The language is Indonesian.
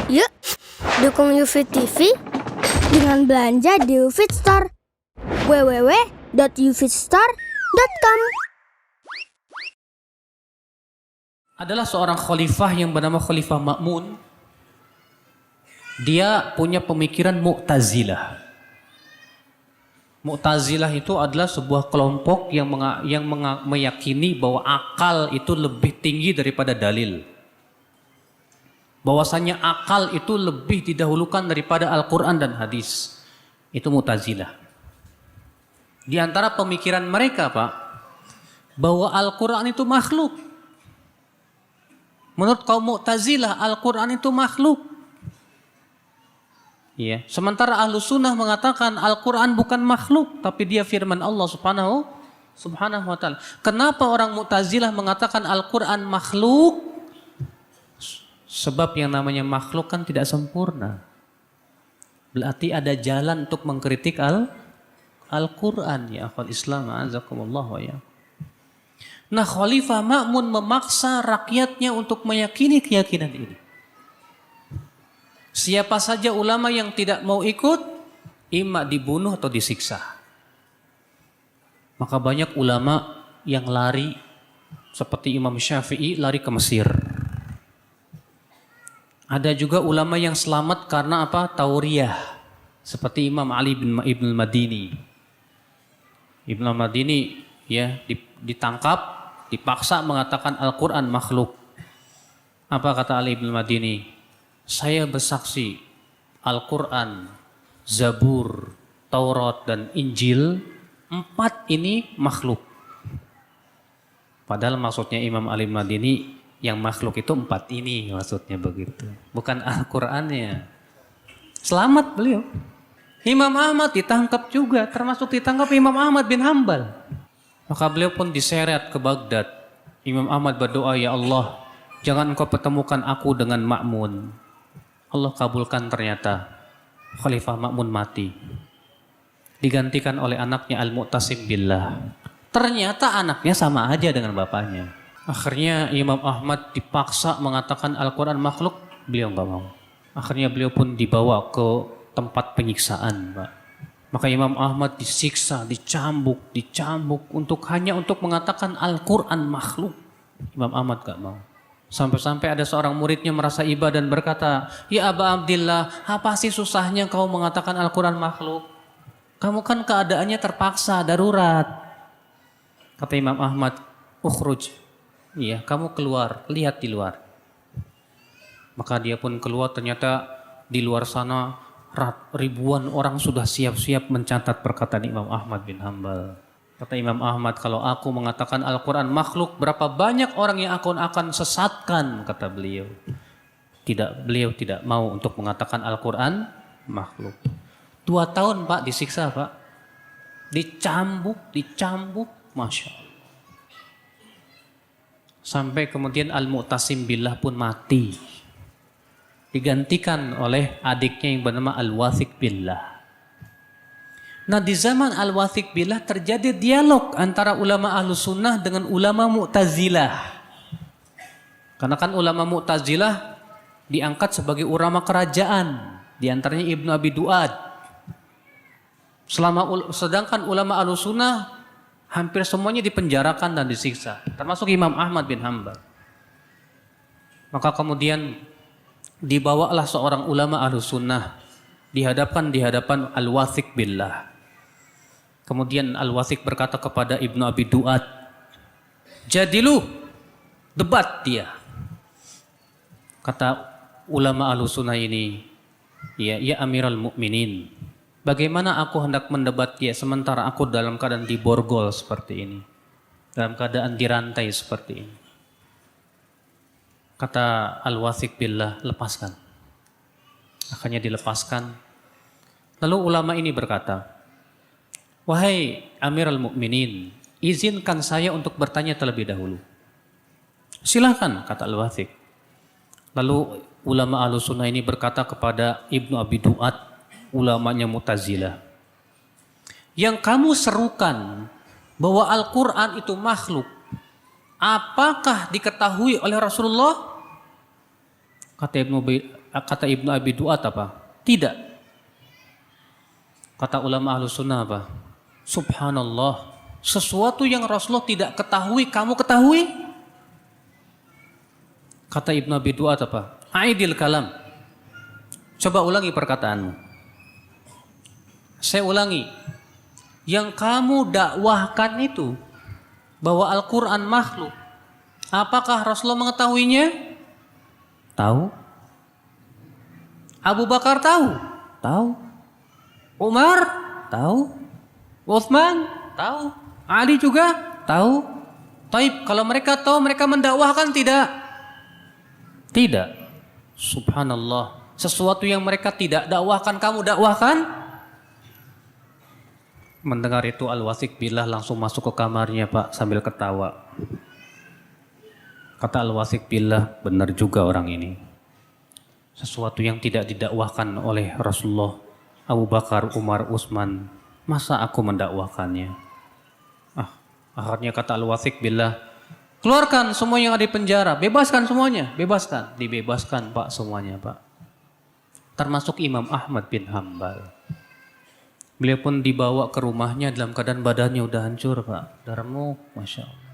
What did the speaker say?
Yuk, dukung UFIT TV dengan belanja di UFIT Store. www.ufitstore.com. Adalah seorang khalifah yang bernama Khalifah Ma'mun. Dia punya pemikiran Mu'tazilah. Mu'tazilah itu adalah sebuah kelompok yang meyakini bahwa akal itu lebih tinggi daripada dalil. Bahwasanya akal itu lebih didahulukan daripada Al-Quran dan hadis. Itu Mu'tazilah. Di antara pemikiran mereka, Pak, bahwa Al-Quran itu makhluk. Menurut kaum Mu'tazilah, Al-Quran itu makhluk. Ya. Sementara Ahlus Sunnah mengatakan Al-Quran bukan makhluk, tapi dia firman Allah subhanahu wa ta'ala. Kenapa orang Mu'tazilah mengatakan Al-Quran makhluk? Sebab yang namanya makhluk kan tidak sempurna. Berarti ada jalan untuk mengkritik Al-Quran. Ya akhwal Islam, a'azakumullah wa ya. Nah, Khalifah Ma'mun memaksa rakyatnya untuk meyakini keyakinan ini. Siapa saja ulama yang tidak mau ikut, imma dibunuh atau disiksa. Maka banyak ulama yang lari, seperti Imam Syafi'i lari ke Mesir. Ada juga ulama yang selamat karena apa? Tauriyah. Seperti Imam Ali bin Ibn al-Madini. Ibn al-Madini ya ditangkap, dipaksa mengatakan Al-Quran makhluk. Apa kata Ali bin al-Madini? Saya bersaksi Al-Quran, Zabur, Taurat dan Injil, 4 ini makhluk. Padahal maksudnya Imam Ali bin al-Madini yang makhluk itu 4 ini maksudnya begitu. Bukan Al-Qurannya. Selamat beliau. Imam Ahmad ditangkap juga, termasuk ditangkap Imam Ahmad bin Hambal. Maka beliau pun diseret ke Baghdad. Imam Ahmad berdoa, ya Allah, jangan engkau pertemukan aku dengan Ma'mun. Allah kabulkan, ternyata Khalifah Ma'mun mati. Digantikan oleh anaknya Al-Mu'tasim Billah. Ternyata anaknya sama aja dengan bapaknya. Akhirnya Imam Ahmad dipaksa mengatakan Al-Quran makhluk, beliau nggak mau. Akhirnya beliau pun dibawa ke tempat penyiksaan, Pak. Maka Imam Ahmad disiksa, dicambuk hanya untuk mengatakan Al-Quran makhluk. Imam Ahmad gak mau. Sampai-sampai ada seorang muridnya merasa iba dan berkata, ya Aba Abdillah, apa sih susahnya kau mengatakan Al-Quran makhluk? Kamu kan keadaannya terpaksa, darurat. Kata Imam Ahmad, ukhruj. Iya, kamu keluar, lihat di luar. Maka dia pun keluar, ternyata di luar sana ribuan orang sudah siap-siap mencatat perkataan Imam Ahmad bin Hambal. Kata Imam Ahmad, kalau aku mengatakan Al-Quran makhluk, berapa banyak orang yang akan sesatkan, kata beliau. Beliau tidak mau untuk mengatakan Al-Quran makhluk. 2 tahun Pak disiksa Pak. Dicambuk, Masya Allah. Sampai kemudian Al-Mu'tasim Billah pun mati. Digantikan oleh adiknya yang bernama Al-Wathiq Billah. Nah, di zaman Al-Wathiq Billah terjadi dialog antara ulama Ahlus Sunnah dengan ulama Mu'tazilah. Karena kan ulama Mu'tazilah diangkat sebagai ulama kerajaan. Di antaranya Ibnu Abi Duad. Sedangkan ulama Ahlus Sunnah hampir semuanya dipenjarakan dan disiksa, termasuk Imam Ahmad bin Hambal. Maka kemudian dibawalah seorang ulama Ahlus Sunnah dihadapkan Al-Wathiq Billah. Kemudian Al-Wathiq berkata kepada Ibnu Abi Duad, jadilu, debat dia. Kata ulama Ahlus Sunnah ini, ya Amirul Mukminin, bagaimana aku hendak mendebat dia sementara aku dalam keadaan diborgol seperti ini. Dalam keadaan dirantai seperti ini. Kata Al-Wathiq Billah, lepaskan. Akhirnya dilepaskan. Lalu ulama ini berkata, wahai Amirul Mukminin, izinkan saya untuk bertanya terlebih dahulu. Silakan, kata Al-Wathiq. Lalu ulama Ahlus Sunnah ini berkata kepada Ibnu Abi Duad, ulamanya Mu'tazilah, yang kamu serukan bahwa Al-Quran itu makhluk, apakah diketahui oleh Rasulullah? Kata Ibnu Abi Duat apa? Tidak. Kata ulama Ahlus Sunnah apa? Subhanallah, sesuatu yang Rasulullah tidak ketahui, kamu ketahui? Kata Ibnu Abi Duat apa? Aidil kalam. Coba ulangi perkataanmu. Saya ulangi. Yang kamu dakwahkan itu bahwa Al-Quran makhluk, apakah Rasulullah mengetahuinya? Tahu. Abu Bakar tahu? Tahu. Umar? Tahu. Utsman? Tahu. Ali juga? Tahu. Taib, kalau mereka tahu, mereka mendakwahkan tidak? Tidak. Subhanallah. Sesuatu yang mereka tidak dakwahkan, kamu dakwahkan? Mendengar itu Al-Wasik Billah langsung masuk ke kamarnya Pak sambil ketawa. Kata Al-Wasik Billah, benar juga orang ini. Sesuatu yang tidak didakwahkan oleh Rasulullah, Abu Bakar, Umar, Utsman, masa aku mendakwahkannya? Akhirnya kata Al-Wasik Billah, keluarkan semua yang ada di penjara, bebaskan semuanya, bebaskan. Dibebaskan Pak semuanya Pak. Termasuk Imam Ahmad bin Hambal. Beliau pun dibawa ke rumahnya dalam keadaan badannya udah hancur Pak. Darah remuk, Masya Allah.